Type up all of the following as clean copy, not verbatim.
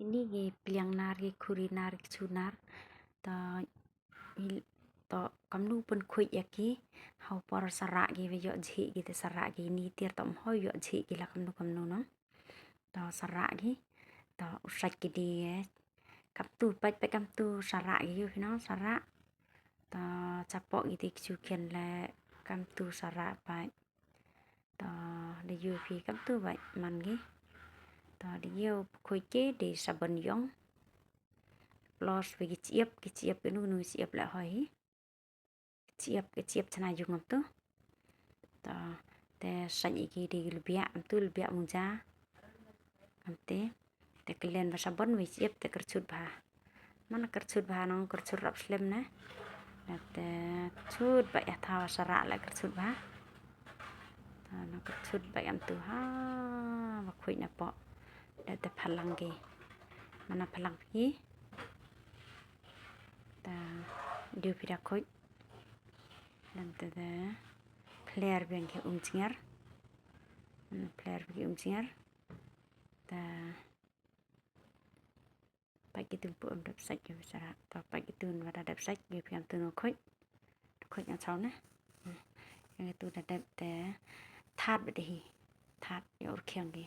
Ini gi pliang nar gi kurinar gi chunar ta to kamnu pun khuj yaki hau por sara gi ve yo jhi gi te sara gi ni tir tom ho yo jhi gi la kamnu no ta sara gi ta usai gi di kap tu pach pe kam tu sara gi yo no sara ta chapo gi ti chu khen la kam tu sara pa ta de yu phi kam tu vậy man gi ta đi yêu khôi chế để sabun yong los về cái chiếp cái nu chiếp lại hỏi chiếp thế này dùng tu ta te sạch cái đi lubia mung cha am te cái len và sabun về chiếp te kercut ba mana kercut ba nong kercut rap slim na te cut ba ya thawa sara lại kercut ba ta nó kercut ba am tu ha và khôi na po te phalang ge mana phalang hi ta điều phi đặc khôi dan te player ben ke chingar player ke chingar ta pagi tu pu đập sách ke sara ta pagi tu và đập sách ge phi am tu no khôi yang sau na yang tu đập te thát be hi thát yo khyang ge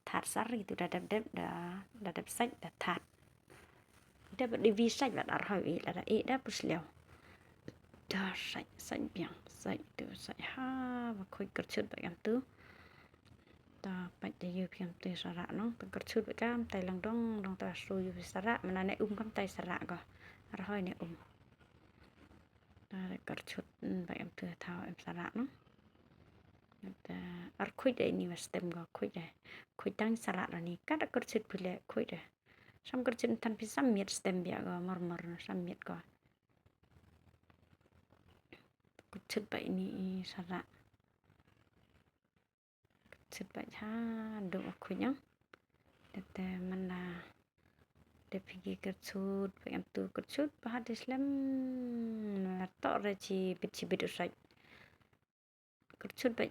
thát sar itu đập sách da thát đập đi vi sách là đặt hỏi là đã đáp liều da sách biển sách từ sách ha và khôi cất chút vậy em tứ ta bạch để yêu phim từ sara nó từ cất chút vậy cam tay lòng đông ta xuôi về sara mà này cam tay sara cơ hỏi này ta cất chút vậy em từ thao em sara nó ta ar khôi để ni mà stem go khôi tăng sara là ni cắt cất chút bile khôi để sam cất chút thành phi sam miệt stem bia go mor sam miệt go chút vậy ni sara chút vậy ha độ khôi nhá để mình là để phi cái chút vậy em tu cái chút ba hạt islam là tỏ ra chỉ biết được sạch cái chút vậy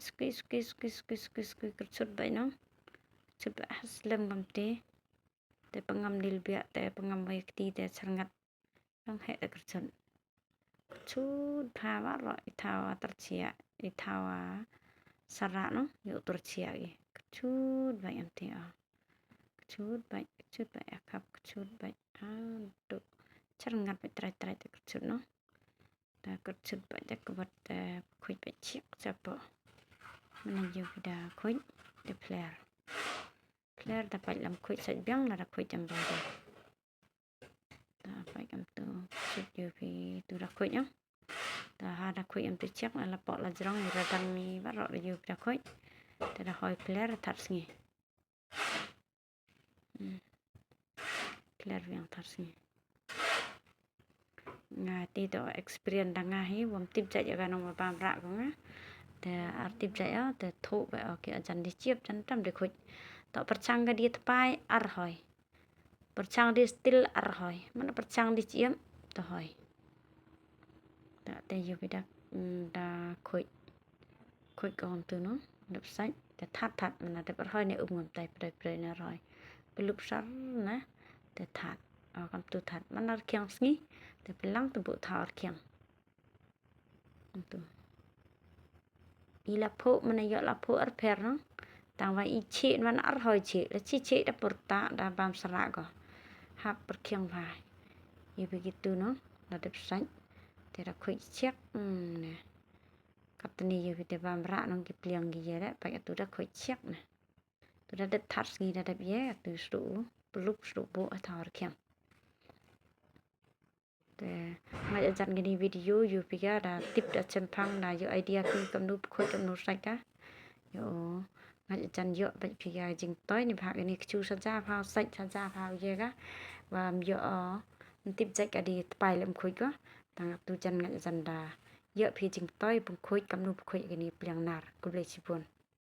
cái chút vậy nó chút vậy islam ngam te để pengam dilbia để pengam vậy ti để sangat đang hệ cái chút pha vắt rồi thao tercia thao sara nó hiệu tercia cái chút vậy em te chút vậy khắp chút vậy được chắc ngặt phải trai cái chút nó ta cái chút vậy chắc có vật khuếch vậy chiếc cho bộ mình dùng cái khuếch để player ta phải làm khuếch sạch băng là khuếch chầm vào rồi ta phải cầm từ chút nhiều thì từ đặc khuếch nhá ta ha đặc khuếch em từ chiếc là bỏ là rong người ta đăng bắt rõ là dùng đặc khuếch ta đã hỏi player thật gì player yang thật gì nga ti to experience da nga hi bom tip chạy ga nong ba ra ko nga te artip chạy á te thu ba okay ajan di chiep chan tam de khoj to perchang ga di tpai ar hoi perchang di still ar hoi mana perchang di chiep to hoi ta te yu bi da khoj kon tu no đập sách te that mana te par hoi ne ngom tai pre na roi pelup sar na te that kam tu that mana kyang sngi te pelang tu bu thar kyang tu ila pho mana yo la pho ar pher no tang wa i chi man ar hoi chi la chi da porta da bam sara go hap per kyang vai i begitu no la dep sai te ra khoi chek ne kaptani yo te bam ra no ki pliang gi ye da pa tu da khoi chek ne tu da dep that ngi da dep ye tu sru pelup sru bu thar kyang ngay dần cái video you piga đã tip đã chân phăng là yo idea khi cầm nút khôi cầm nút sạch á yo ngay dần yo bệnh piga dừng tối ni phá cái này chu sa ra phao sạch sa ra phao gì á và yo tip dạy cái đi bài làm khôi quá thằng tu chân ngay dần đã yo phi dừng tối bằng khôi cầm nút khôi cái này pliang nar cũng lấy chipon